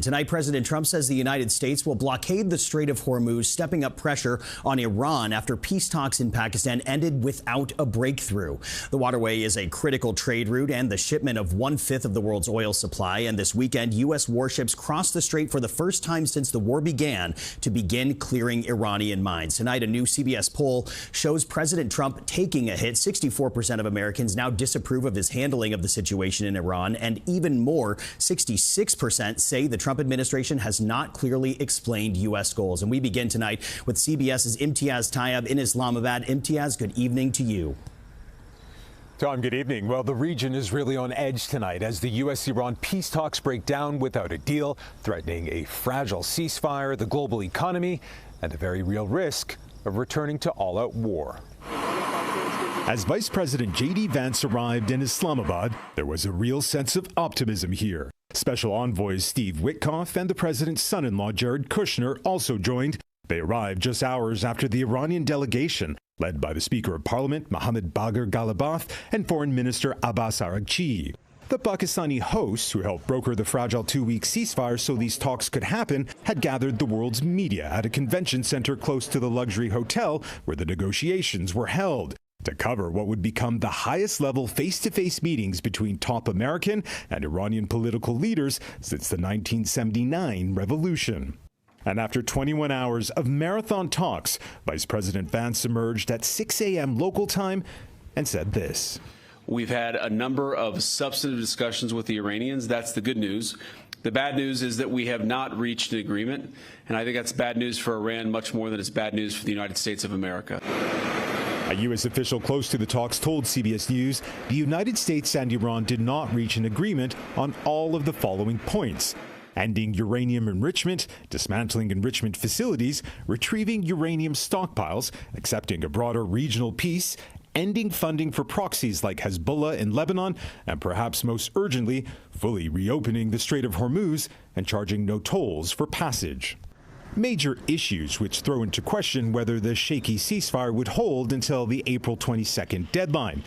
Tonight, President Trump says the United States will blockade the Strait of Hormuz, stepping up pressure on Iran after peace talks in Pakistan ended without a breakthrough. The waterway is a critical trade route and the shipment of 1/5 of the world's oil supply. And this weekend, U.S. warships crossed the strait for the first time since the war began to begin clearing Iranian mines. Tonight, a new CBS poll shows President Trump taking a hit. 64% of Americans now disapprove of his handling of the situation in Iran, and even more, 66% say the Trump administration has not clearly explained U.S. goals. And we begin tonight with CBS's Imtiaz Tyab in Islamabad. Imtiaz, good evening to you. Tom, good evening. Well, the region is really on edge tonight as the U.S. Iran peace talks break down without a deal, threatening a fragile ceasefire, the global economy, and a very real risk of returning to all-out war. As Vice President J.D. Vance arrived in Islamabad, there was a real sense of optimism here. Special envoys Steve Witkoff and the president's son-in-law Jared Kushner also joined. They arrived just hours after the Iranian delegation, led by the Speaker of Parliament Mohammad Bagher Ghalibaf and Foreign Minister Abbas Araghchi. The Pakistani hosts, who helped broker the fragile 2-week ceasefire so these talks could happen, had gathered the world's media at a convention center close to the luxury hotel where the negotiations were held, to cover what would become the highest-level face-to-face meetings between top American and Iranian political leaders since the 1979 revolution. And after 21 hours of marathon talks, Vice President Vance emerged at 6 a.m. local time and said this. We've had a number of substantive discussions with the Iranians. That's the good news. The bad news is that we have not reached an agreement, and I think that's bad news for Iran much more than it's bad news for the United States of America. A U.S. official close to the talks told CBS News the United States and Iran did not reach an agreement on all of the following points: ending uranium enrichment, dismantling enrichment facilities, retrieving uranium stockpiles, accepting a broader regional peace, ending funding for proxies like Hezbollah in Lebanon, and perhaps most urgently, fully reopening the Strait of Hormuz and charging no tolls for passage. Major issues which throw into question whether the shaky ceasefire would hold until the April 22nd deadline,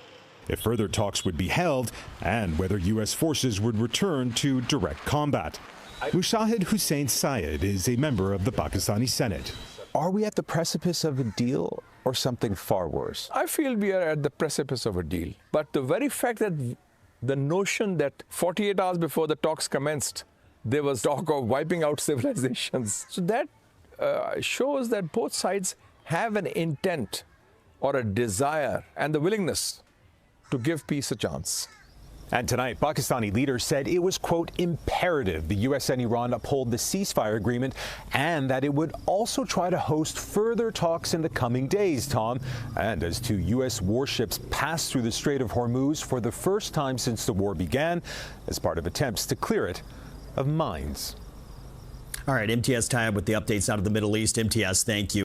if further talks would be held, and whether U.S. forces would return to direct combat. Mushahid Hussain Syed is a member of the Pakistani Senate. Are we at the precipice of a deal or something far worse? I feel we are at the precipice of a deal. But the very fact that the notion that 48 hours before the talks commenced, there was talk of wiping out civilizations. So that shows that both sides have an intent or a desire and the willingness to give peace a chance. And tonight, Pakistani leaders said it was, quote, imperative the U.S. and Iran uphold the ceasefire agreement and that it would also try to host further talks in the coming days, Tom. And as 2 U.S. warships passed through the Strait of Hormuz for the first time since the war began as part of attempts to clear it of mines. All right, Imtiaz Tyab with the updates out of the Middle East. Imtiaz, thank you.